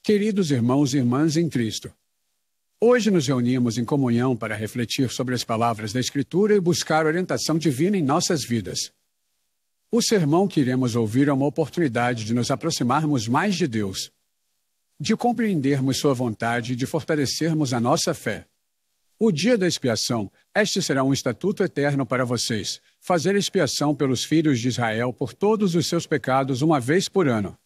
Queridos irmãos e irmãs em Cristo, hoje nos reunimos em comunhão para refletir sobre as palavras da Escritura e buscar orientação divina em nossas vidas. O sermão que iremos ouvir é uma oportunidade de nos aproximarmos mais de Deus, de compreendermos Sua vontade e de fortalecermos a nossa fé. O dia da expiação, este será um estatuto eterno para vocês, fazer expiação pelos filhos de Israel por todos os seus pecados uma vez por ano.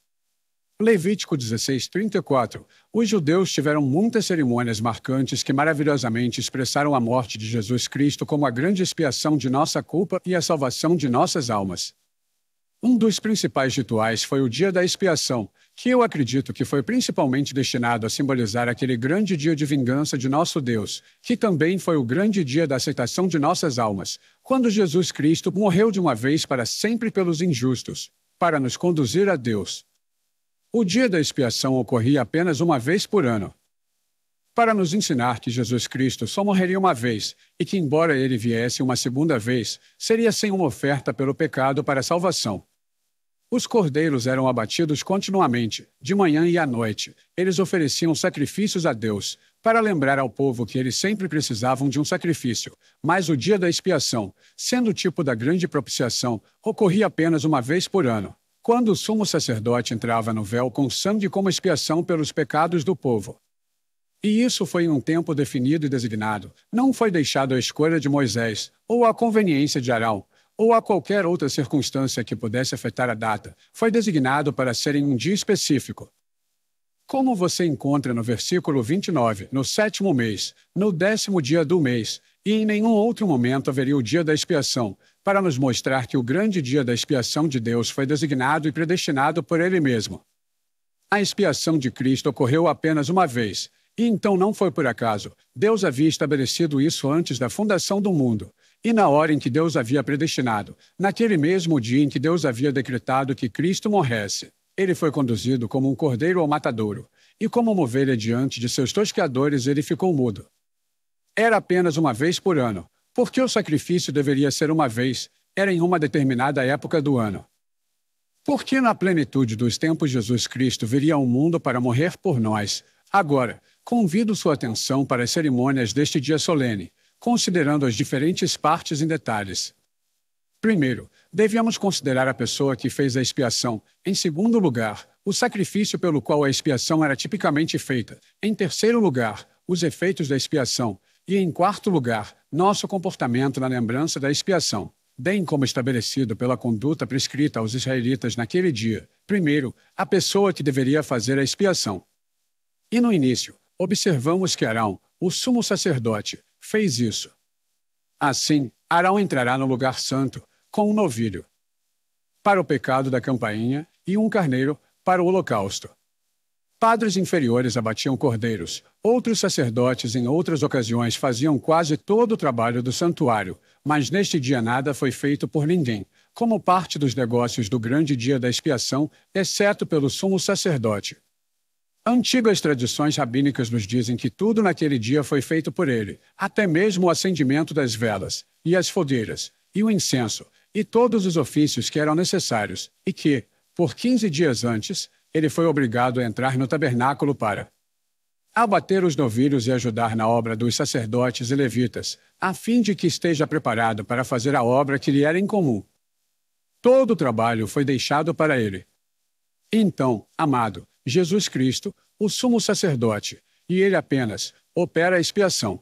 Levítico 16:34. Os judeus tiveram muitas cerimônias marcantes que maravilhosamente expressaram a morte de Jesus Cristo como a grande expiação de nossa culpa e a salvação de nossas almas. Um dos principais rituais foi o dia da expiação, que eu acredito que foi principalmente destinado a simbolizar aquele grande dia de vingança de nosso Deus, que também foi o grande dia da aceitação de nossas almas, quando Jesus Cristo morreu de uma vez para sempre pelos injustos, para nos conduzir a Deus. O dia da expiação ocorria apenas uma vez por ano, para nos ensinar que Jesus Cristo só morreria uma vez e que, embora ele viesse uma segunda vez, seria sem uma oferta pelo pecado para a salvação. Os cordeiros eram abatidos continuamente, de manhã e à noite. Eles ofereciam sacrifícios a Deus, para lembrar ao povo que eles sempre precisavam de um sacrifício. Mas o dia da expiação, sendo o tipo da grande propiciação, ocorria apenas uma vez por ano, quando o sumo sacerdote entrava no véu com sangue como expiação pelos pecados do povo. E isso foi em um tempo definido e designado. Não foi deixado à escolha de Moisés, ou à conveniência de Arão, ou a qualquer outra circunstância que pudesse afetar a data. Foi designado para ser em um dia específico. Como você encontra no versículo 29, no 7º mês, no 10º dia do mês, e em nenhum outro momento haveria o dia da expiação, para nos mostrar que o grande dia da expiação de Deus foi designado e predestinado por Ele mesmo. A expiação de Cristo ocorreu apenas uma vez, e então não foi por acaso. Deus havia estabelecido isso antes da fundação do mundo. E na hora em que Deus havia predestinado, naquele mesmo dia em que Deus havia decretado que Cristo morresse, ele foi conduzido como um cordeiro ao matadouro, e como uma ovelha diante de seus tosqueadores ele ficou mudo. Era apenas uma vez por ano, porque o sacrifício deveria ser uma vez, era em uma determinada época do ano. Porque na plenitude dos tempos Jesus Cristo viria ao mundo para morrer por nós. Agora, convido sua atenção para as cerimônias deste dia solene, considerando as diferentes partes em detalhes. Primeiro, devíamos considerar a pessoa que fez a expiação. Em segundo lugar, o sacrifício pelo qual a expiação era tipicamente feita. Em terceiro lugar, os efeitos da expiação. E em quarto lugar, nosso comportamento na lembrança da expiação, bem como estabelecido pela conduta prescrita aos israelitas naquele dia. Primeiro, a pessoa que deveria fazer a expiação. E no início, observamos que Arão, o sumo sacerdote, fez isso. Assim, Arão entrará no lugar santo, com um novilho para o pecado da campainha e um carneiro para o holocausto. Padres inferiores abatiam cordeiros. Outros sacerdotes em outras ocasiões faziam quase todo o trabalho do santuário, mas neste dia nada foi feito por ninguém, como parte dos negócios do grande dia da expiação, exceto pelo sumo sacerdote. Antigas tradições rabínicas nos dizem que tudo naquele dia foi feito por ele, até mesmo o acendimento das velas, e as fogueiras, e o incenso, e todos os ofícios que eram necessários, e que, por 15 dias antes, ele foi obrigado a entrar no tabernáculo para abater os novilhos e ajudar na obra dos sacerdotes e levitas, a fim de que esteja preparado para fazer a obra que lhe era incomum. Todo o trabalho foi deixado para ele. Então, amado, Jesus Cristo, o sumo sacerdote, e ele apenas opera a expiação.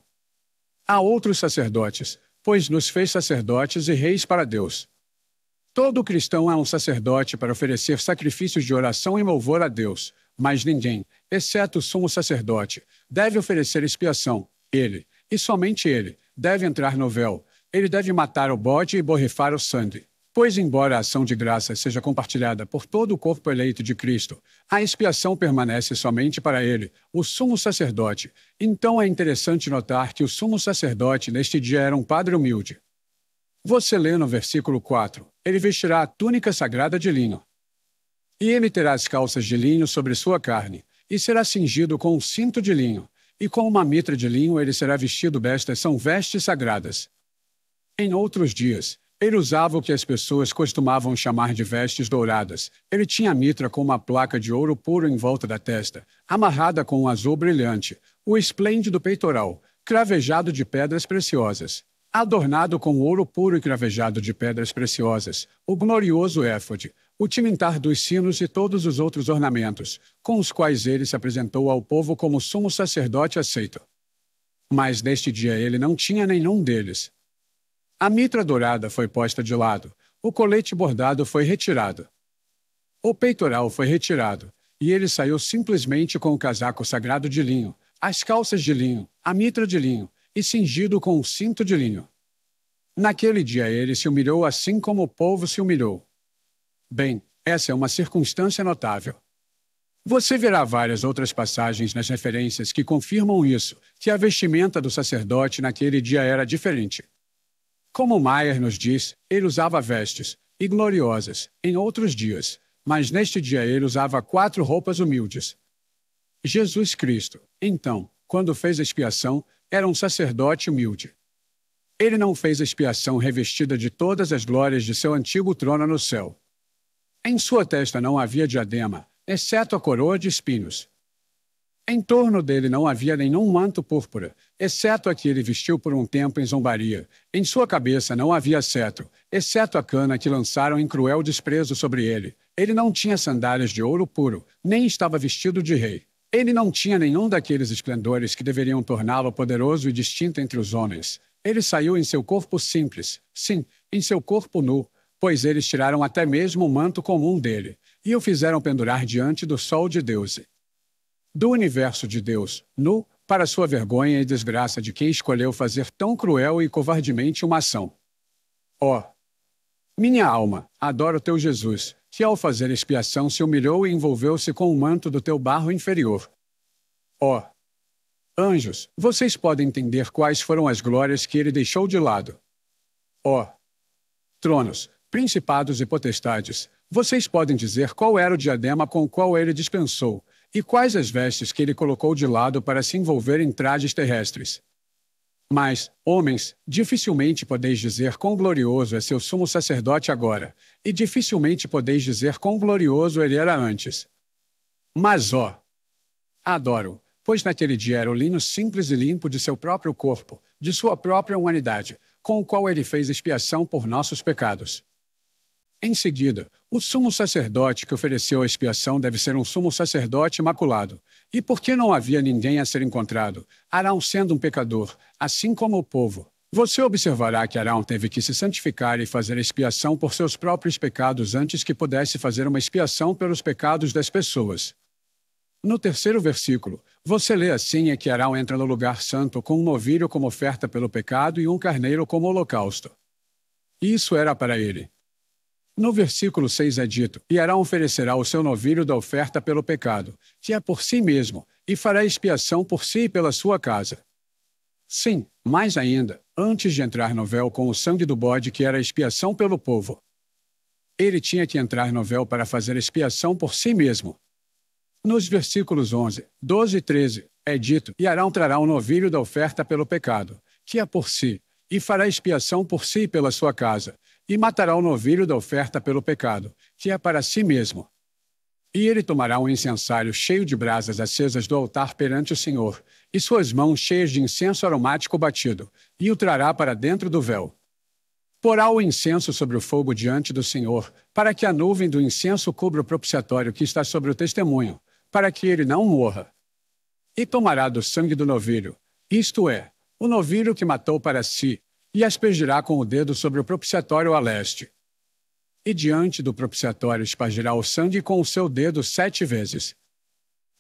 Há outros sacerdotes, pois nos fez sacerdotes e reis para Deus. Todo cristão é um sacerdote para oferecer sacrifícios de oração e louvor a Deus, mas ninguém, exceto o sumo sacerdote, deve oferecer expiação. Ele, e somente ele, deve entrar no véu. Ele deve matar o bode e borrifar o sangue. Pois, embora a ação de graça seja compartilhada por todo o corpo eleito de Cristo, a expiação permanece somente para ele, o sumo sacerdote. Então é interessante notar que o sumo sacerdote neste dia era um padre humilde. Você lê no versículo 4, ele vestirá a túnica sagrada de linho. E ele terá as calças de linho sobre sua carne, e será cingido com um cinto de linho, e com uma mitra de linho ele será vestido. Estas são vestes sagradas. Em outros dias, Ele usava o que as pessoas costumavam chamar de vestes douradas. Ele tinha a mitra com uma placa de ouro puro em volta da testa, amarrada com um azul brilhante, o esplêndido peitoral, cravejado de pedras preciosas, adornado com ouro puro e cravejado de pedras preciosas, o glorioso éfode, o tilintar dos sinos e todos os outros ornamentos, com os quais ele se apresentou ao povo como sumo sacerdote aceito. Mas neste dia ele não tinha nenhum deles. A mitra dourada foi posta de lado, o colete bordado foi retirado. O peitoral foi retirado, e ele saiu simplesmente com o casaco sagrado de linho, as calças de linho, a mitra de linho, e cingido com um cinto de linho. Naquele dia ele se humilhou assim como o povo se humilhou. Bem, essa é uma circunstância notável. Você verá várias outras passagens nas referências que confirmam isso, que a vestimenta do sacerdote naquele dia era diferente. Como Maier nos diz, ele usava vestes, e gloriosas, em outros dias, mas neste dia ele usava 4 roupas humildes. Jesus Cristo, então, quando fez a expiação, era um sacerdote humilde. Ele não fez a expiação revestida de todas as glórias de seu antigo trono no céu. Em sua testa não havia diadema, exceto a coroa de espinhos. Em torno dele não havia nenhum manto púrpura, exceto a que ele vestiu por um tempo em zombaria. Em sua cabeça não havia cetro, exceto a cana que lançaram em cruel desprezo sobre ele. Ele não tinha sandálias de ouro puro, nem estava vestido de rei. Ele não tinha nenhum daqueles esplendores que deveriam torná-lo poderoso e distinto entre os homens. Ele saiu em seu corpo simples, sim, em seu corpo nu, pois eles tiraram até mesmo o manto comum dele, e o fizeram pendurar diante do sol de Deus. Do universo de Deus, nu, para sua vergonha e desgraça de quem escolheu fazer tão cruel e covardemente uma ação. Ó, minha alma, adora o teu Jesus, que ao fazer expiação se humilhou e envolveu-se com o manto do teu barro inferior. Ó, anjos, vocês podem entender quais foram as glórias que ele deixou de lado. Ó, tronos, principados e potestades, vocês podem dizer qual era o diadema com o qual ele dispensou, e quais as vestes que ele colocou de lado para se envolver em trajes terrestres. Mas, homens, dificilmente podeis dizer quão glorioso é seu sumo sacerdote agora, e dificilmente podeis dizer quão glorioso ele era antes. Mas, ó, adoro, pois naquele dia era o linho simples e limpo de seu próprio corpo, de sua própria humanidade, com o qual ele fez expiação por nossos pecados. Em seguida, o sumo sacerdote que ofereceu a expiação deve ser um sumo sacerdote imaculado. E porque não havia ninguém a ser encontrado, Arão sendo um pecador, assim como o povo, você observará que Arão teve que se santificar e fazer expiação por seus próprios pecados antes que pudesse fazer uma expiação pelos pecados das pessoas. No 3º versículo, você lê assim é que Arão entra no lugar santo com um novilho como oferta pelo pecado e um carneiro como holocausto. Isso era para ele. No versículo 6 é dito, e Arão oferecerá o seu novilho da oferta pelo pecado, que é por si mesmo, e fará expiação por si e pela sua casa. Sim, mais ainda, antes de entrar no véu com o sangue do bode que era a expiação pelo povo. Ele tinha que entrar no véu para fazer expiação por si mesmo. Nos versículos 11, 12 e 13, é dito, e Arão trará o novilho da oferta pelo pecado, que é por si, e fará expiação por si e pela sua casa, e matará o novilho da oferta pelo pecado, que é para si mesmo. E ele tomará um incensário cheio de brasas acesas do altar perante o Senhor, e suas mãos cheias de incenso aromático batido, e o trará para dentro do véu. Porá o incenso sobre o fogo diante do Senhor, para que a nuvem do incenso cubra o propiciatório que está sobre o testemunho, para que ele não morra. E tomará do sangue do novilho, isto é, o novilho que matou para si, e aspergirá com o dedo sobre o propiciatório a leste. E diante do propiciatório espargirá o sangue com o seu dedo 7 vezes.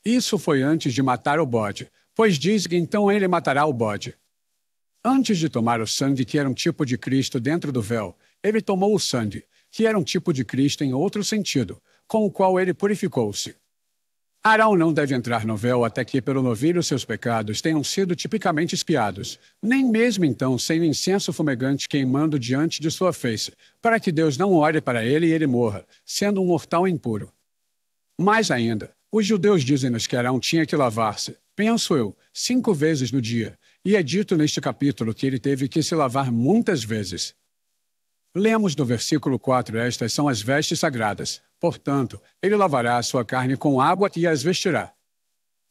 Isso foi antes de matar o bode, pois diz que então ele matará o bode. Antes de tomar o sangue que era um tipo de Cristo dentro do véu, ele tomou o sangue, que era um tipo de Cristo em outro sentido, com o qual ele purificou-se. Arão não deve entrar no véu até que pelo novilho seus pecados tenham sido tipicamente expiados, nem mesmo então sem o incenso fumegante queimando diante de sua face, para que Deus não olhe para ele e ele morra, sendo um mortal impuro. Mais ainda, os judeus dizem-nos que Arão tinha que lavar-se, penso eu, 5 vezes no dia, e é dito neste capítulo que ele teve que se lavar muitas vezes. Lemos no versículo 4: estas são as vestes sagradas. Portanto, ele lavará a sua carne com água e as vestirá.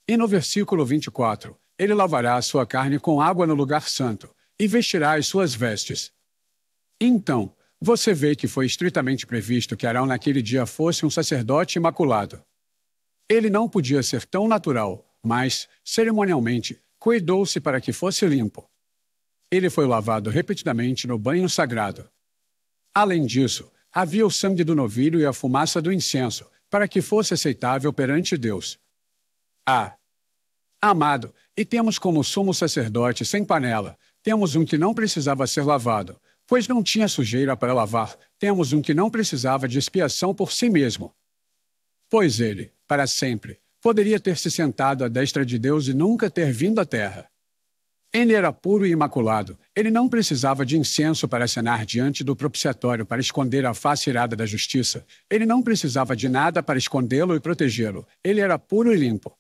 E no versículo 24, ele lavará a sua carne com água no lugar santo, e vestirá as suas vestes. Então, você vê que foi estritamente previsto que Arão naquele dia fosse um sacerdote imaculado. Ele não podia ser tão natural, mas, cerimonialmente, cuidou-se para que fosse limpo. Ele foi lavado repetidamente no banho sagrado. Além disso, havia o sangue do novilho e a fumaça do incenso, para que fosse aceitável perante Deus. Amado, e temos como sumo sacerdote sem panela, temos um que não precisava ser lavado, pois não tinha sujeira para lavar, temos um que não precisava de expiação por si mesmo. Pois ele, para sempre, poderia ter se sentado à destra de Deus e nunca ter vindo à terra. Ele era puro e imaculado, ele não precisava de incenso para acenar diante do propiciatório para esconder a face irada da justiça, ele não precisava de nada para escondê-lo e protegê-lo, ele era puro e limpo.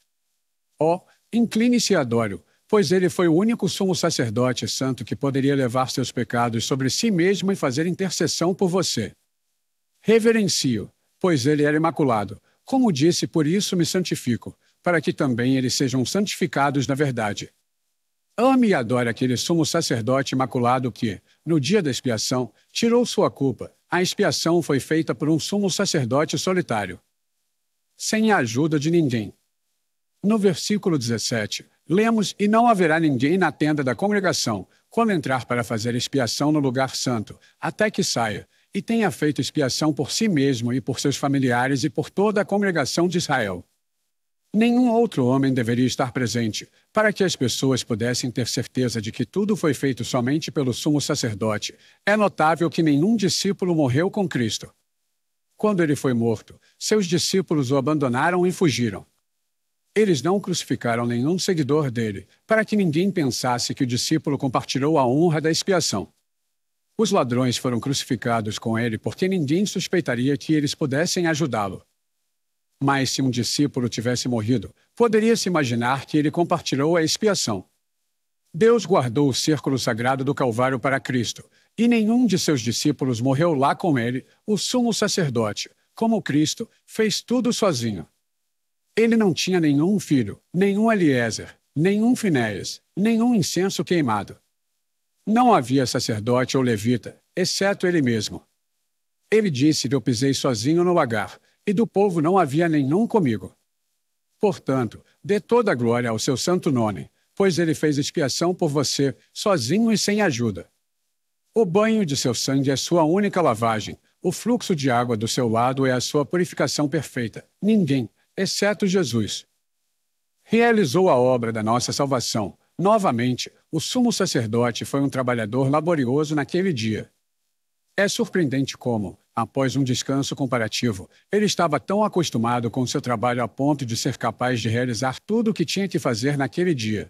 Incline-se e adore-o, pois ele foi o único sumo sacerdote santo que poderia levar seus pecados sobre si mesmo e fazer intercessão por você. Reverencie-o, pois ele era imaculado. Como disse, por isso me santifico, para que também eles sejam santificados na verdade. Ame e adore aquele sumo sacerdote imaculado que, no dia da expiação, tirou sua culpa. A expiação foi feita por um sumo sacerdote solitário, sem a ajuda de ninguém. No versículo 17, lemos: e não haverá ninguém na tenda da congregação, quando entrar para fazer expiação no lugar santo, até que saia, e tenha feito expiação por si mesmo e por seus familiares e por toda a congregação de Israel. Nenhum outro homem deveria estar presente, para que as pessoas pudessem ter certeza de que tudo foi feito somente pelo sumo sacerdote. É notável que nenhum discípulo morreu com Cristo. Quando ele foi morto, seus discípulos o abandonaram e fugiram. Eles não crucificaram nenhum seguidor dele, para que ninguém pensasse que o discípulo compartilhou a honra da expiação. Os ladrões foram crucificados com ele porque ninguém suspeitaria que eles pudessem ajudá-lo. Mas se um discípulo tivesse morrido, poderia-se imaginar que ele compartilhou a expiação. Deus guardou o círculo sagrado do Calvário para Cristo, e nenhum de seus discípulos morreu lá com ele, o sumo sacerdote, como Cristo, fez tudo sozinho. Ele não tinha nenhum filho, nenhum Eliezer, nenhum Finéias, nenhum incenso queimado. Não havia sacerdote ou levita, exceto ele mesmo. Ele disse: eu pisei sozinho no lagar, e do povo não havia nenhum comigo. Portanto, dê toda a glória ao seu santo nome, pois ele fez expiação por você, sozinho e sem ajuda. O banho de seu sangue é sua única lavagem, o fluxo de água do seu lado é a sua purificação perfeita. Ninguém, exceto Jesus, realizou a obra da nossa salvação. Novamente, o sumo sacerdote foi um trabalhador laborioso naquele dia. É surpreendente como, após um descanso comparativo, ele estava tão acostumado com seu trabalho a ponto de ser capaz de realizar tudo o que tinha que fazer naquele dia.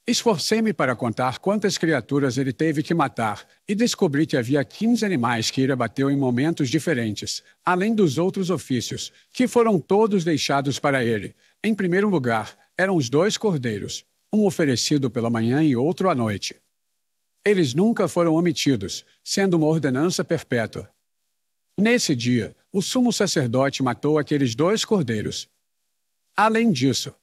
Esforcei-me para contar quantas criaturas ele teve que matar, e descobri que havia 15 animais que ele abateu em momentos diferentes, além dos outros ofícios, que foram todos deixados para ele. Em primeiro lugar, eram os 2 cordeiros, um oferecido pela manhã e outro à noite. Eles nunca foram omitidos, sendo uma ordenança perpétua. Nesse dia, o sumo sacerdote matou aqueles 2 cordeiros. Além disso,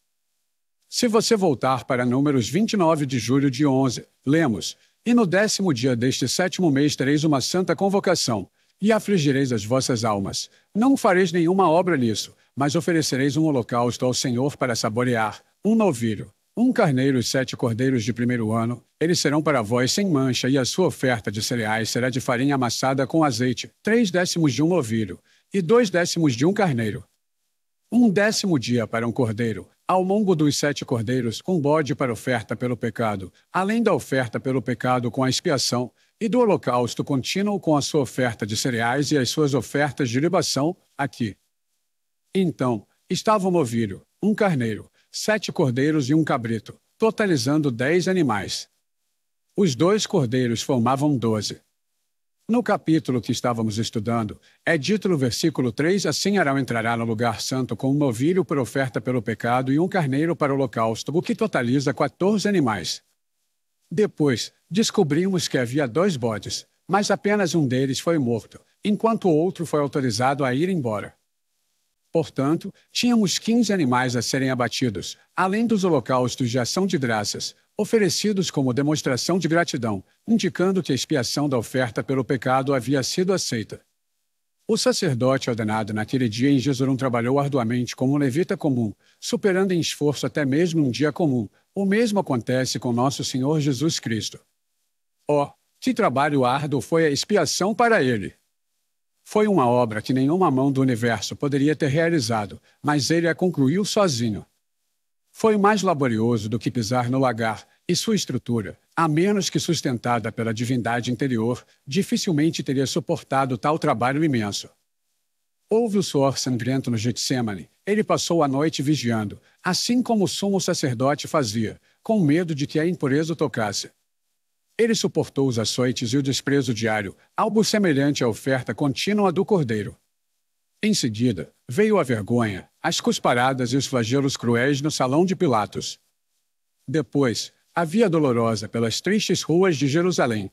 se você voltar para Números 29 de julho de 11, lemos: e no 10º dia deste 7º mês tereis uma santa convocação, e afligireis as vossas almas. Não fareis nenhuma obra nisso, mas oferecereis um holocausto ao Senhor para saborear, um novilho, um carneiro e 7 cordeiros de primeiro ano. Eles serão para vós sem mancha, e a sua oferta de cereais será de farinha amassada com azeite, 3/10 de um novilho, e 2/10 de um carneiro. 1/10 dia para um cordeiro, ao longo dos 7 cordeiros, um bode para oferta pelo pecado, além da oferta pelo pecado com a expiação, e do holocausto contínuo com a sua oferta de cereais e as suas ofertas de libação, aqui. Então, estava um novilho, um carneiro, 7 cordeiros e um cabrito, totalizando 10 animais. Os 2 cordeiros formavam 12. No capítulo que estávamos estudando, é dito no versículo 3: assim Arão entrará no lugar santo com um novilho por oferta pelo pecado e um carneiro para o holocausto, o que totaliza 14 animais. Depois, descobrimos que havia 2 bodes, mas apenas um deles foi morto, enquanto o outro foi autorizado a ir embora. Portanto, tínhamos 15 animais a serem abatidos, além dos holocaustos de ação de graças, oferecidos como demonstração de gratidão, indicando que a expiação da oferta pelo pecado havia sido aceita. O sacerdote ordenado naquele dia em Jesurum trabalhou arduamente como um levita comum, superando em esforço até mesmo um dia comum. O mesmo acontece com nosso Senhor Jesus Cristo. Oh, que trabalho árduo foi a expiação para ele! Foi uma obra que nenhuma mão do universo poderia ter realizado, mas ele a concluiu sozinho. Foi mais laborioso do que pisar no lagar, e sua estrutura, a menos que sustentada pela divindade interior, dificilmente teria suportado tal trabalho imenso. Houve o suor sangrento no Getsemane. Ele passou a noite vigiando, assim como o sumo sacerdote fazia, com medo de que a impureza o tocasse. Ele suportou os açoites e o desprezo diário, algo semelhante à oferta contínua do cordeiro. Em seguida, veio a vergonha, as cusparadas e os flagelos cruéis no salão de Pilatos. Depois, a via dolorosa pelas tristes ruas de Jerusalém.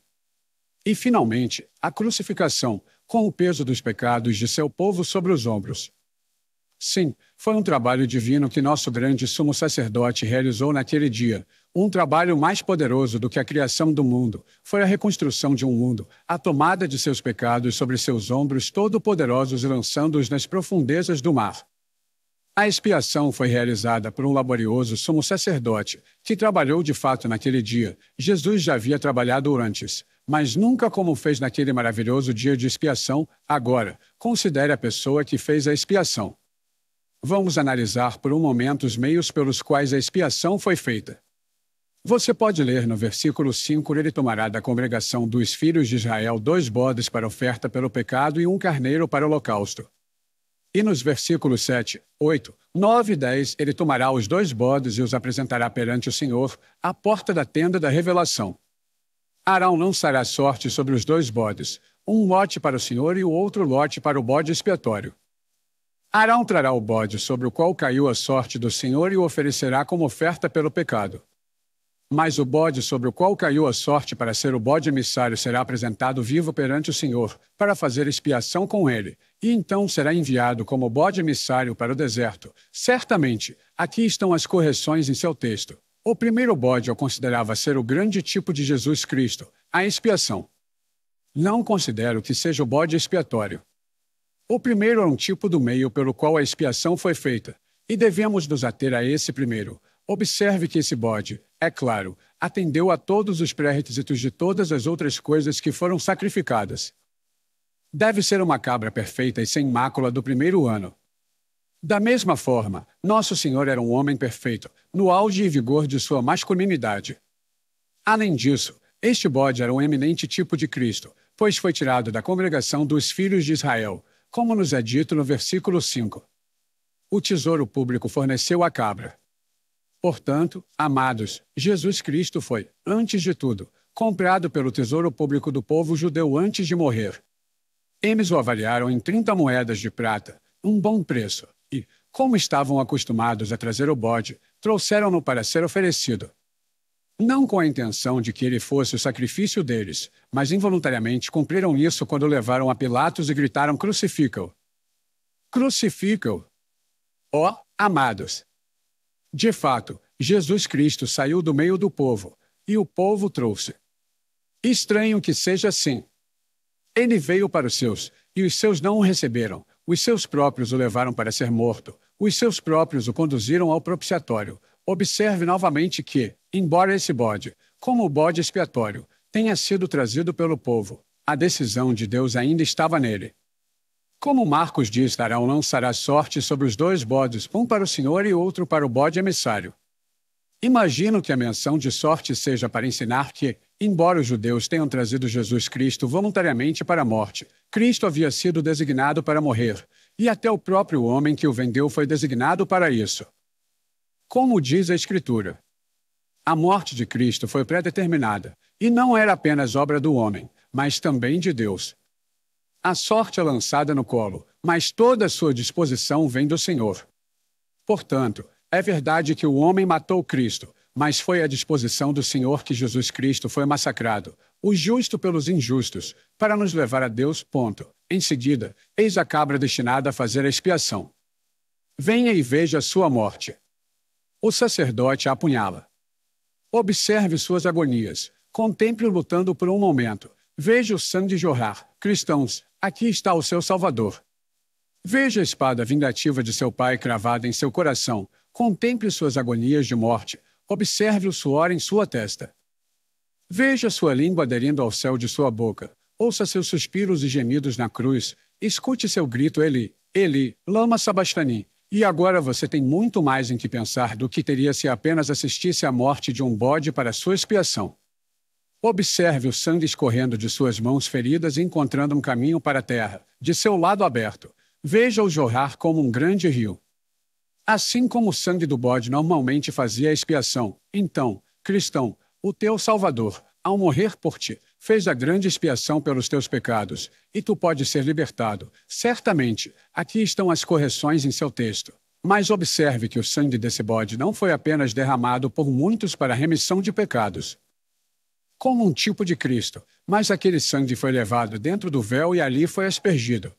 E, finalmente, a crucificação, com o peso dos pecados de seu povo sobre os ombros. Sim, foi um trabalho divino que nosso grande sumo sacerdote realizou naquele dia. Um trabalho mais poderoso do que a criação do mundo. Foi a reconstrução de um mundo, a tomada de seus pecados sobre seus ombros todo-poderosos e lançando-os nas profundezas do mar. A expiação foi realizada por um laborioso sumo sacerdote, que trabalhou de fato naquele dia. Jesus já havia trabalhado antes, mas nunca como fez naquele maravilhoso dia de expiação. Agora, considere a pessoa que fez a expiação. Vamos analisar por um momento os meios pelos quais a expiação foi feita. Você pode ler no versículo 5: ele tomará da congregação dos filhos de Israel 2 bodes para oferta pelo pecado e 1 carneiro para holocausto. E nos versículos 7, 8, 9 e 10, ele tomará os 2 bodes e os apresentará perante o Senhor, à porta da tenda da revelação. Arão lançará sorte sobre os 2 bodes, um lote para o Senhor e o outro lote para o bode expiatório. Arão trará o bode sobre o qual caiu a sorte do Senhor e o oferecerá como oferta pelo pecado. Mas o bode sobre o qual caiu a sorte para ser o bode emissário será apresentado vivo perante o Senhor, para fazer expiação com ele, e então será enviado como bode emissário para o deserto. Certamente, aqui estão as correções em seu texto. O primeiro bode eu considerava ser o grande tipo de Jesus Cristo, a expiação. Não considero que seja o bode expiatório. O primeiro é um tipo do meio pelo qual a expiação foi feita, e devemos nos ater a esse primeiro. Observe que esse bode, é claro, atendeu a todos os pré-requisitos de todas as outras coisas que foram sacrificadas. Deve ser uma cabra perfeita e sem mácula do primeiro ano. Da mesma forma, nosso Senhor era um homem perfeito, no auge e vigor de sua masculinidade. Além disso, este bode era um eminente tipo de Cristo, pois foi tirado da congregação dos filhos de Israel, como nos é dito no versículo 5. O tesouro público forneceu a cabra. Portanto, amados, Jesus Cristo foi, antes de tudo, comprado pelo tesouro público do povo judeu antes de morrer. Eles o avaliaram em 30 moedas de prata, um bom preço, e, como estavam acostumados a trazer o bode, trouxeram-no para ser oferecido. Não com a intenção de que ele fosse o sacrifício deles, mas involuntariamente cumpriram isso quando o levaram a Pilatos e gritaram: crucifica-o! Crucifica-o! Ó, amados! De fato, Jesus Cristo saiu do meio do povo, e o povo trouxe. Estranho que seja assim. Ele veio para os seus, e os seus não o receberam. Os seus próprios o levaram para ser morto. Os seus próprios o conduziram ao propiciatório. Observe novamente que, embora esse bode, como o bode expiatório, tenha sido trazido pelo povo, a decisão de Deus ainda estava nele. Como Marcos diz, Arão lançará sorte sobre os 2 bodes, um para o Senhor e outro para o bode emissário. Imagino que a menção de sorte seja para ensinar que, embora os judeus tenham trazido Jesus Cristo voluntariamente para a morte, Cristo havia sido designado para morrer, e até o próprio homem que o vendeu foi designado para isso. Como diz a Escritura, a morte de Cristo foi predeterminada, e não era apenas obra do homem, mas também de Deus. A sorte é lançada no colo, mas toda a sua disposição vem do Senhor. Portanto, é verdade que o homem matou Cristo, mas foi à disposição do Senhor que Jesus Cristo foi massacrado, o justo pelos injustos, para nos levar a Deus. Em seguida, eis a cabra destinada a fazer a expiação. Venha e veja a sua morte. O sacerdote a apunhala. Observe suas agonias. Contemple-o lutando por um momento. Veja o sangue jorrar. Cristãos, aqui está o seu Salvador. Veja a espada vingativa de seu pai cravada em seu coração. Contemple suas agonias de morte. Observe o suor em sua testa. Veja sua língua aderindo ao céu de sua boca. Ouça seus suspiros e gemidos na cruz. Escute seu grito, Eli, Eli, lama sabachthani. E agora você tem muito mais em que pensar do que teria se apenas assistisse à morte de um bode para sua expiação. Observe o sangue escorrendo de suas mãos feridas e encontrando um caminho para a terra, de seu lado aberto. Veja-o jorrar como um grande rio. Assim como o sangue do bode normalmente fazia a expiação, então, cristão, o teu Salvador, ao morrer por ti, fez a grande expiação pelos teus pecados, e tu podes ser libertado. Certamente, aqui estão as correções em seu texto. Mas observe que o sangue desse bode não foi apenas derramado por muitos para a remissão de pecados, como um tipo de Cristo, mas aquele sangue foi levado dentro do véu e ali foi aspergido.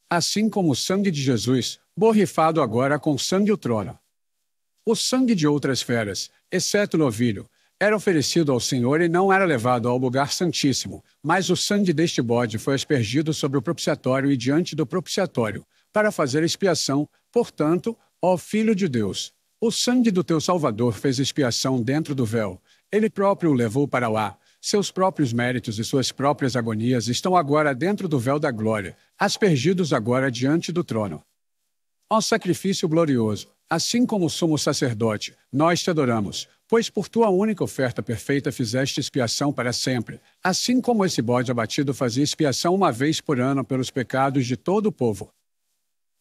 Assim como o sangue de Jesus, borrifado agora com sangue o trono. O sangue de outras feras, exceto o novilho, era oferecido ao Senhor e não era levado ao lugar santíssimo, mas o sangue deste bode foi aspergido sobre o propiciatório e diante do propiciatório, para fazer expiação. Portanto, ó Filho de Deus, o sangue do teu Salvador fez expiação dentro do véu. Ele próprio o levou para lá. Seus próprios méritos e suas próprias agonias estão agora dentro do véu da glória, aspergidos agora diante do trono. Ó sacrifício glorioso, assim como o sumo sacerdote, nós te adoramos, pois por tua única oferta perfeita fizeste expiação para sempre, assim como esse bode abatido fazia expiação uma vez por ano pelos pecados de todo o povo.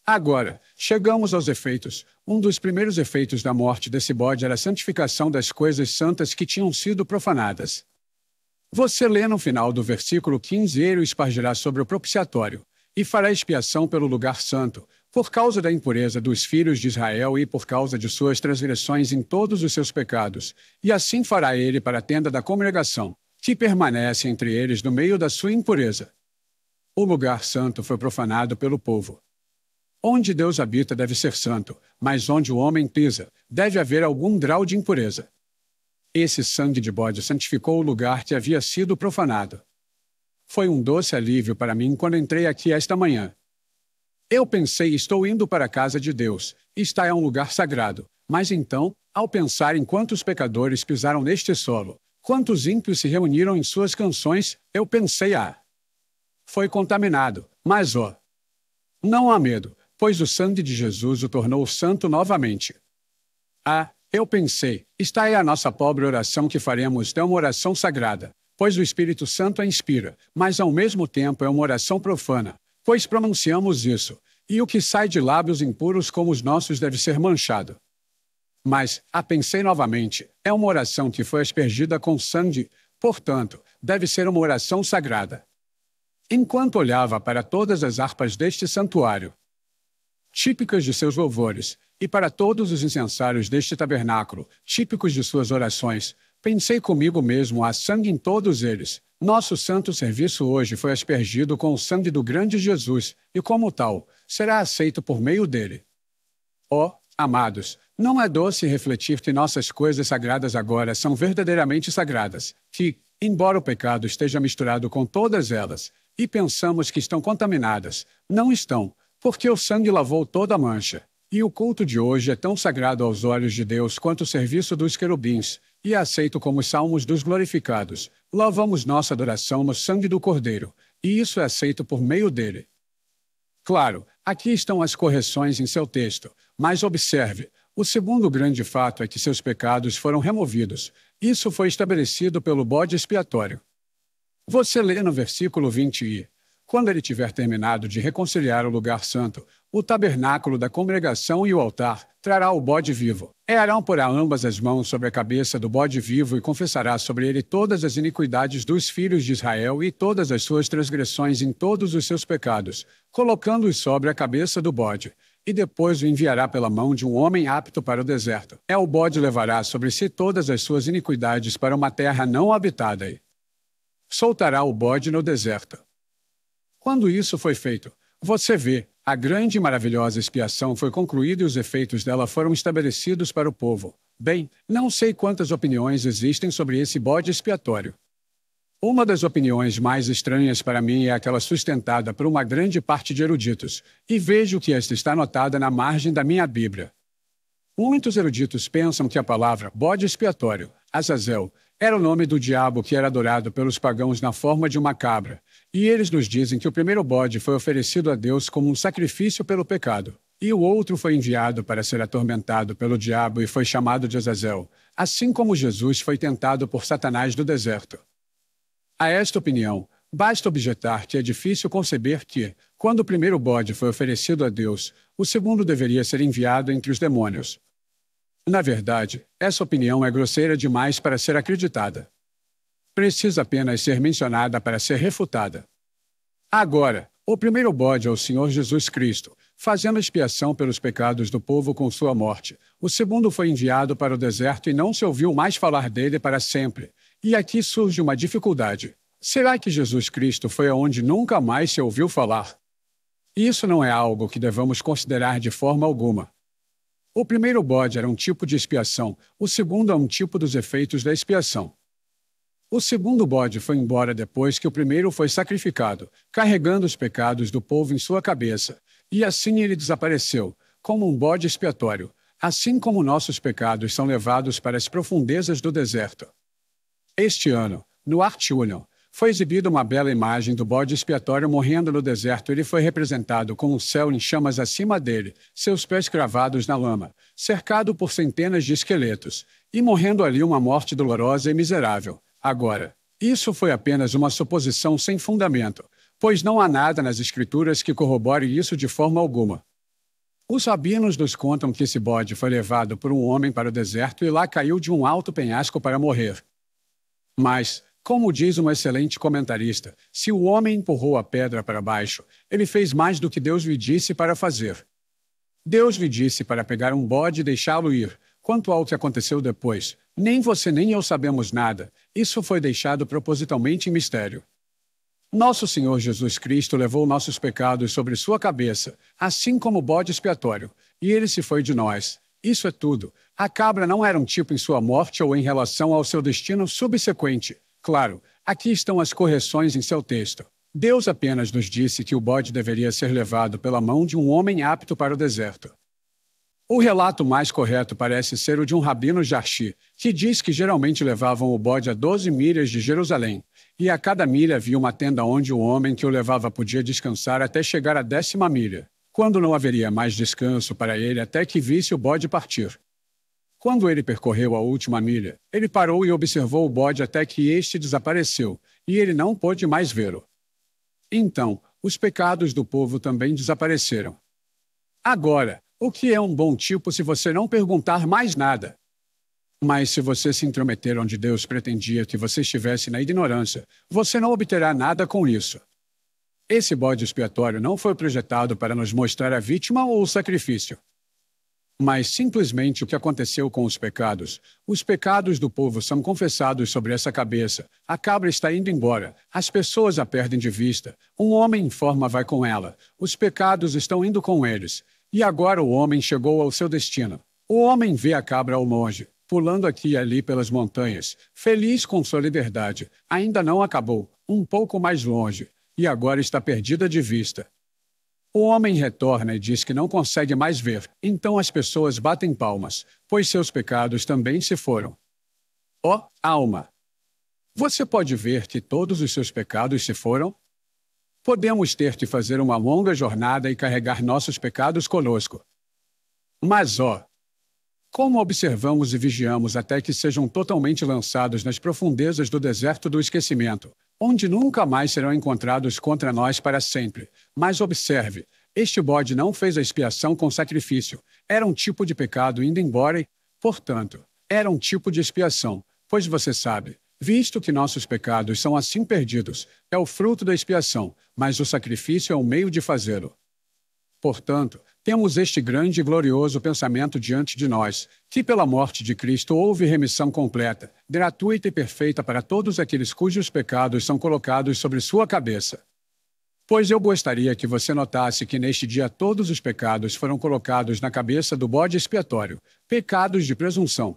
Agora, chegamos aos efeitos. Um dos primeiros efeitos da morte desse bode era a santificação das coisas santas que tinham sido profanadas. Você lê no final do versículo 15: ele o espargirá sobre o propiciatório, e fará expiação pelo lugar santo, por causa da impureza dos filhos de Israel e por causa de suas transgressões em todos os seus pecados, e assim fará ele para a tenda da congregação, que permanece entre eles no meio da sua impureza. O lugar santo foi profanado pelo povo. Onde Deus habita deve ser santo, mas onde o homem pisa, deve haver algum grau de impureza. Esse sangue de bode santificou o lugar que havia sido profanado. Foi um doce alívio para mim quando entrei aqui esta manhã. Eu pensei, estou indo para a casa de Deus, está é um lugar sagrado, mas então, ao pensar em quantos pecadores pisaram neste solo, quantos ímpios se reuniram em suas canções, eu pensei, foi contaminado, mas não há medo, pois o sangue de Jesus o tornou santo novamente. Eu pensei, esta é a nossa pobre oração que faremos, é uma oração sagrada, pois o Espírito Santo a inspira, mas ao mesmo tempo é uma oração profana, pois pronunciamos isso, e o que sai de lábios impuros como os nossos deve ser manchado. Mas, pensei novamente, é uma oração que foi aspergida com sangue, portanto, deve ser uma oração sagrada. Enquanto olhava para todas as harpas deste santuário, típicas de seus louvores, e para todos os incensários deste tabernáculo, típicos de suas orações, pensei comigo mesmo: há sangue em todos eles. Nosso santo serviço hoje foi aspergido com o sangue do grande Jesus, e como tal, será aceito por meio dele. Amados, não é doce refletir que nossas coisas sagradas agora são verdadeiramente sagradas, que, embora o pecado esteja misturado com todas elas, e pensamos que estão contaminadas, não estão, porque o sangue lavou toda a mancha. E o culto de hoje é tão sagrado aos olhos de Deus quanto o serviço dos querubins, e é aceito como os salmos dos glorificados. Lavamos nossa adoração no sangue do Cordeiro, e isso é aceito por meio dele. Claro, aqui estão as correções em seu texto, mas observe, o segundo grande fato é que seus pecados foram removidos. Isso foi estabelecido pelo bode expiatório. Você lê no versículo 20 quando ele tiver terminado de reconciliar o lugar santo, o tabernáculo da congregação e o altar, trará o bode vivo. Arão porá ambas as mãos sobre a cabeça do bode vivo e confessará sobre ele todas as iniquidades dos filhos de Israel e todas as suas transgressões em todos os seus pecados, colocando-os sobre a cabeça do bode. e depois o enviará pela mão de um homem apto para o deserto. O bode levará sobre si todas as suas iniquidades para uma terra não habitada e soltará o bode no deserto. Quando isso foi feito, você vê, a grande e maravilhosa expiação foi concluída e os efeitos dela foram estabelecidos para o povo. Bem, não sei quantas opiniões existem sobre esse bode expiatório. Uma das opiniões mais estranhas para mim é aquela sustentada por uma grande parte de eruditos, e vejo que esta está anotada na margem da minha Bíblia. Muitos eruditos pensam que a palavra bode expiatório, Azazel, era o nome do diabo que era adorado pelos pagãos na forma de uma cabra, e eles nos dizem que o primeiro bode foi oferecido a Deus como um sacrifício pelo pecado, e o outro foi enviado para ser atormentado pelo diabo e foi chamado de Azazel, assim como Jesus foi tentado por Satanás no deserto. A esta opinião, basta objetar que é difícil conceber que, quando o primeiro bode foi oferecido a Deus, o segundo deveria ser enviado entre os demônios. Na verdade, essa opinião é grosseira demais para ser acreditada. Precisa apenas ser mencionada para ser refutada. Agora, o primeiro bode é o Senhor Jesus Cristo, fazendo expiação pelos pecados do povo com sua morte. O segundo foi enviado para o deserto e não se ouviu mais falar dele para sempre. E aqui surge uma dificuldade. Será que Jesus Cristo foi aonde nunca mais se ouviu falar? Isso não é algo que devamos considerar de forma alguma. O primeiro bode era um tipo de expiação, o segundo é um tipo dos efeitos da expiação. O segundo bode foi embora depois que o primeiro foi sacrificado, carregando os pecados do povo em sua cabeça, e assim ele desapareceu, como um bode expiatório, assim como nossos pecados são levados para as profundezas do deserto. Este ano, no Art Union, foi exibida uma bela imagem do bode expiatório morrendo no deserto. Ele foi representado com o céu em chamas acima dele, seus pés cravados na lama, cercado por centenas de esqueletos, e morrendo ali uma morte dolorosa e miserável. Agora, isso foi apenas uma suposição sem fundamento, pois não há nada nas Escrituras que corrobore isso de forma alguma. Os rabinos nos contam que esse bode foi levado por um homem para o deserto e lá caiu de um alto penhasco para morrer. Mas, como diz um excelente comentarista, se o homem empurrou a pedra para baixo, ele fez mais do que Deus lhe disse para fazer. Deus lhe disse para pegar um bode e deixá-lo ir. Quanto ao que aconteceu depois, nem você nem eu sabemos nada. Isso foi deixado propositalmente em mistério. Nosso Senhor Jesus Cristo levou nossos pecados sobre sua cabeça, assim como o bode expiatório, e ele se foi de nós. Isso é tudo. A cabra não era um tipo em sua morte ou em relação ao seu destino subsequente. Claro, aqui estão as correções em seu texto. Deus apenas nos disse que o bode deveria ser levado pela mão de um homem apto para o deserto. O relato mais correto parece ser o de um rabino Jarshi, que diz que geralmente levavam o bode a 12 milhas de Jerusalém, e a cada milha havia uma tenda onde o homem que o levava podia descansar até chegar à 10ª milha, quando não haveria mais descanso para ele até que visse o bode partir. Quando ele percorreu a última milha, ele parou e observou o bode até que este desapareceu, e ele não pôde mais vê-lo. Então, os pecados do povo também desapareceram. Agora, o que é um bom tipo se você não perguntar mais nada? Mas se você se intrometer onde Deus pretendia que você estivesse na ignorância, você não obterá nada com isso. Esse bode expiatório não foi projetado para nos mostrar a vítima ou o sacrifício, mas simplesmente o que aconteceu com os pecados. Os pecados do povo são confessados sobre essa cabeça. A cabra está indo embora. As pessoas a perdem de vista. Um homem em forma vai com ela. Os pecados estão indo com eles. E agora o homem chegou ao seu destino. O homem vê a cabra ao longe, pulando aqui e ali pelas montanhas, feliz com sua liberdade. Ainda não acabou. Um pouco mais longe. E agora está perdida de vista. O homem retorna e diz que não consegue mais ver, então as pessoas batem palmas, pois seus pecados também se foram. Ó, alma! Você pode ver que todos os seus pecados se foram? Podemos ter que fazer uma longa jornada e carregar nossos pecados conosco. Mas, ó! Como observamos e vigiamos até que sejam totalmente lançados nas profundezas do deserto do esquecimento, onde nunca mais serão encontrados contra nós para sempre. Mas observe, este bode não fez a expiação com sacrifício. Era um tipo de pecado indo embora e, portanto, era um tipo de expiação, pois você sabe, visto que nossos pecados são assim perdidos, é o fruto da expiação, mas o sacrifício é o meio de fazê-lo. Portanto, temos este grande e glorioso pensamento diante de nós, que pela morte de Cristo houve remissão completa, gratuita e perfeita para todos aqueles cujos pecados são colocados sobre sua cabeça. Pois eu gostaria que você notasse que neste dia todos os pecados foram colocados na cabeça do bode expiatório, pecados de presunção,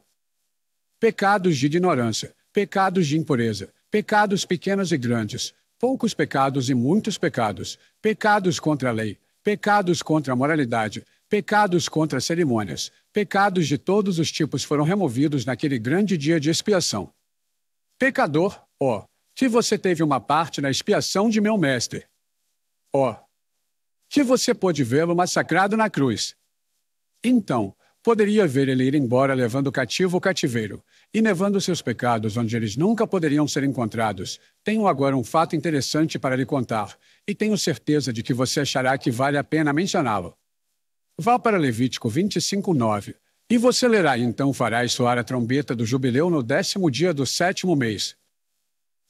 pecados de ignorância, pecados de impureza, pecados pequenos e grandes, poucos pecados e muitos pecados, pecados contra a lei, pecados contra a moralidade, pecados contra as cerimônias, pecados de todos os tipos foram removidos naquele grande dia de expiação. Pecador, ó, que você teve uma parte na expiação de meu mestre. Ó, que você pôde vê-lo massacrado na cruz. Então, poderia ver ele ir embora levando cativo o cativeiro, e levando seus pecados onde eles nunca poderiam ser encontrados. Tenho agora um fato interessante para lhe contar, e tenho certeza de que você achará que vale a pena mencioná-lo. Vá para Levítico 25:9, e você lerá: então farás soar a trombeta do jubileu no 10º dia do 7º mês.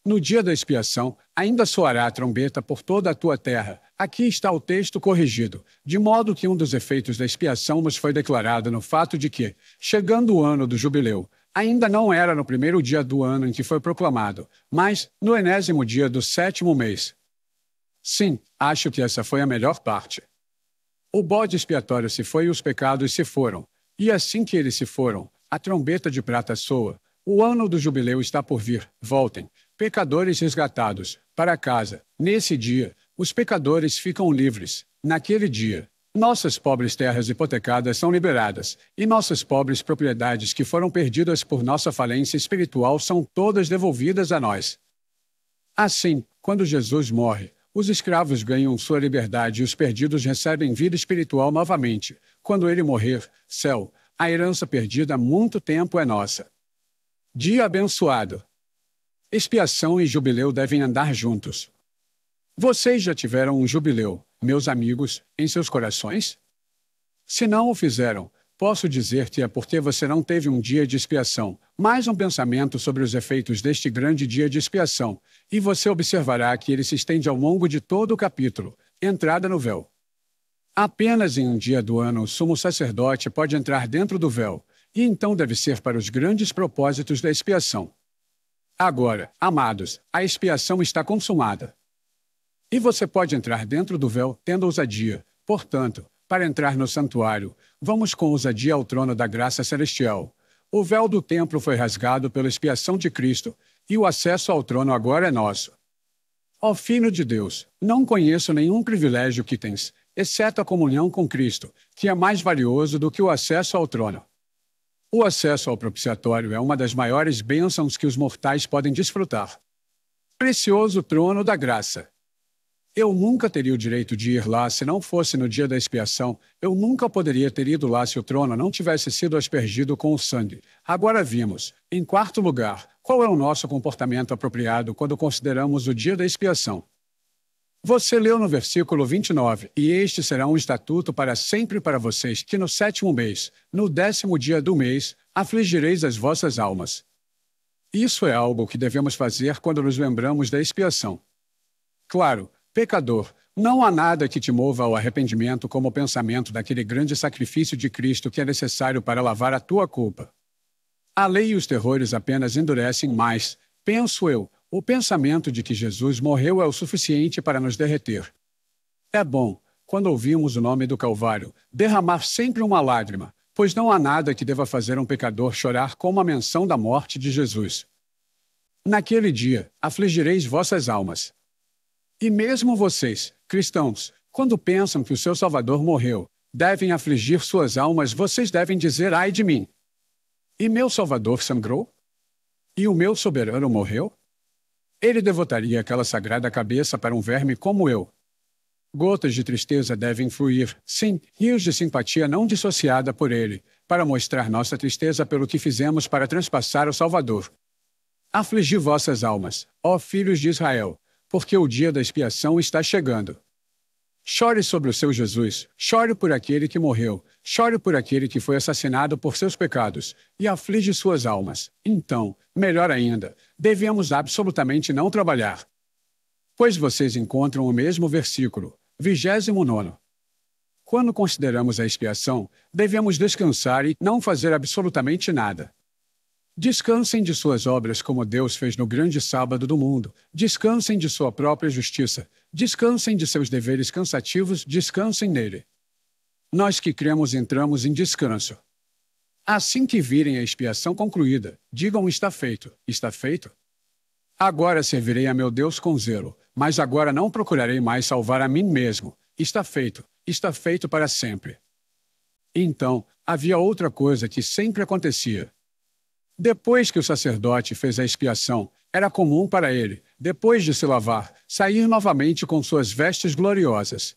No dia da expiação, ainda soará a trombeta por toda a tua terra. Aqui está o texto corrigido, de modo que um dos efeitos da expiação nos foi declarado no fato de que, chegando o ano do jubileu, ainda não era no primeiro dia do ano em que foi proclamado, mas no enésimo dia do 7º mês. Sim, acho que essa foi a melhor parte. O bode expiatório se foi e os pecados se foram, e assim que eles se foram, a trombeta de prata soa. O ano do jubileu está por vir. Voltem, pecadores resgatados, para casa. Nesse dia, os pecadores ficam livres. Naquele dia, nossas pobres terras hipotecadas são liberadas, e nossas pobres propriedades que foram perdidas por nossa falência espiritual são todas devolvidas a nós. Assim, quando Jesus morre, os escravos ganham sua liberdade e os perdidos recebem vida espiritual novamente. Quando ele morrer, céu, a herança perdida há muito tempo é nossa. Dia abençoado. Expiação e jubileu devem andar juntos. Vocês já tiveram um jubileu, meus amigos, em seus corações? Se não o fizeram, posso dizer-te é porque você não teve um dia de expiação, mas um pensamento sobre os efeitos deste grande dia de expiação, e você observará que ele se estende ao longo de todo o capítulo, entrada no véu. Apenas em um dia do ano o sumo sacerdote pode entrar dentro do véu, e então deve ser para os grandes propósitos da expiação. Agora, amados, a expiação está consumada. E você pode entrar dentro do véu tendo ousadia. Portanto, para entrar no santuário, vamos com ousadia ao trono da graça celestial. O véu do templo foi rasgado pela expiação de Cristo, e o acesso ao trono agora é nosso. Ó Filho de Deus, não conheço nenhum privilégio que tens, exceto a comunhão com Cristo, que é mais valioso do que o acesso ao trono. O acesso ao propiciatório é uma das maiores bênçãos que os mortais podem desfrutar. Precioso trono da graça. Eu nunca teria o direito de ir lá se não fosse no dia da expiação. Eu nunca poderia ter ido lá se o trono não tivesse sido aspergido com o sangue. Agora vimos, em quarto lugar, qual é o nosso comportamento apropriado quando consideramos o dia da expiação. Você leu no versículo 29, e este será um estatuto para sempre para vocês, que no 7º mês, no 10º dia do mês, afligireis as vossas almas. Isso é algo que devemos fazer quando nos lembramos da expiação. Claro, pecador, não há nada que te mova ao arrependimento como o pensamento daquele grande sacrifício de Cristo que é necessário para lavar a tua culpa. A lei e os terrores apenas endurecem mais, penso eu. O pensamento de que Jesus morreu é o suficiente para nos derreter. É bom, quando ouvimos o nome do Calvário, derramar sempre uma lágrima, pois não há nada que deva fazer um pecador chorar como a menção da morte de Jesus. Naquele dia, afligireis vossas almas. E mesmo vocês, cristãos, quando pensam que o seu Salvador morreu, devem afligir suas almas, vocês devem dizer: ai de mim! E meu Salvador sangrou? E o meu soberano morreu? Ele devotaria aquela sagrada cabeça para um verme como eu. Gotas de tristeza devem fluir, sim, rios de simpatia não dissociada por ele, para mostrar nossa tristeza pelo que fizemos para transpassar o Salvador. Afligi vossas almas, ó filhos de Israel, porque o dia da expiação está chegando. Chore sobre o seu Jesus, chore por aquele que morreu, chore por aquele que foi assassinado por seus pecados, e aflige suas almas. Então, melhor ainda, devemos absolutamente não trabalhar. Pois vocês encontram o mesmo versículo, 29. Quando consideramos a expiação, devemos descansar e não fazer absolutamente nada. Descansem de suas obras como Deus fez no grande sábado do mundo. Descansem de sua própria justiça. Descansem de seus deveres cansativos. Descansem nele. Nós que cremos entramos em descanso. Assim que virem a expiação concluída, digam: está feito, está feito. Agora servirei a meu Deus com zelo, mas agora não procurarei mais salvar a mim mesmo. Está feito para sempre. Então, havia outra coisa que sempre acontecia. Depois que o sacerdote fez a expiação, era comum para ele, depois de se lavar, sair novamente com suas vestes gloriosas.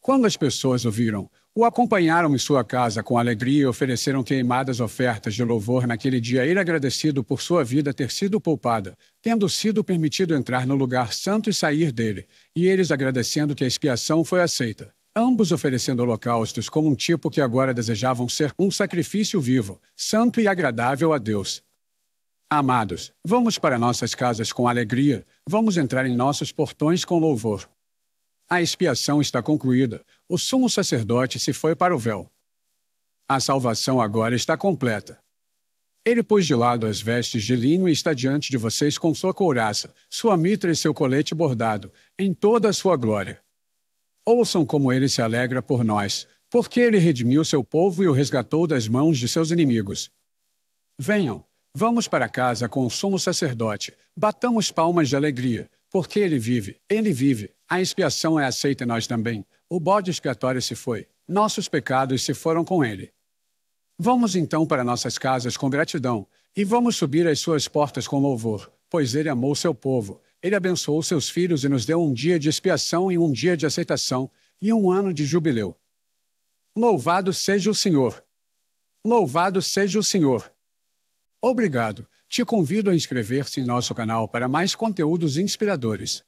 Quando as pessoas o viram, o acompanharam em sua casa com alegria e ofereceram queimadas ofertas de louvor naquele dia, ele agradecido por sua vida ter sido poupada, tendo sido permitido entrar no lugar santo e sair dele, e eles agradecendo que a expiação foi aceita. Ambos oferecendo holocaustos como um tipo que agora desejavam ser um sacrifício vivo, santo e agradável a Deus. Amados, vamos para nossas casas com alegria, vamos entrar em nossos portões com louvor. A expiação está concluída, o sumo sacerdote se foi para o véu. A salvação agora está completa. Ele pôs de lado as vestes de linho e está diante de vocês com sua couraça, sua mitra e seu colete bordado, em toda a sua glória. Ouçam como ele se alegra por nós, porque ele redimiu seu povo e o resgatou das mãos de seus inimigos. Venham, vamos para casa com o sumo sacerdote, batamos palmas de alegria, porque ele vive, a expiação é aceita em nós também, o bode expiatório se foi, nossos pecados se foram com ele. Vamos então para nossas casas com gratidão, e vamos subir às suas portas com louvor, pois ele amou seu povo. Ele abençoou seus filhos e nos deu um dia de expiação e um dia de aceitação, e um ano de jubileu. Louvado seja o Senhor! Louvado seja o Senhor! Obrigado! Te convido a inscrever-se em nosso canal para mais conteúdos inspiradores.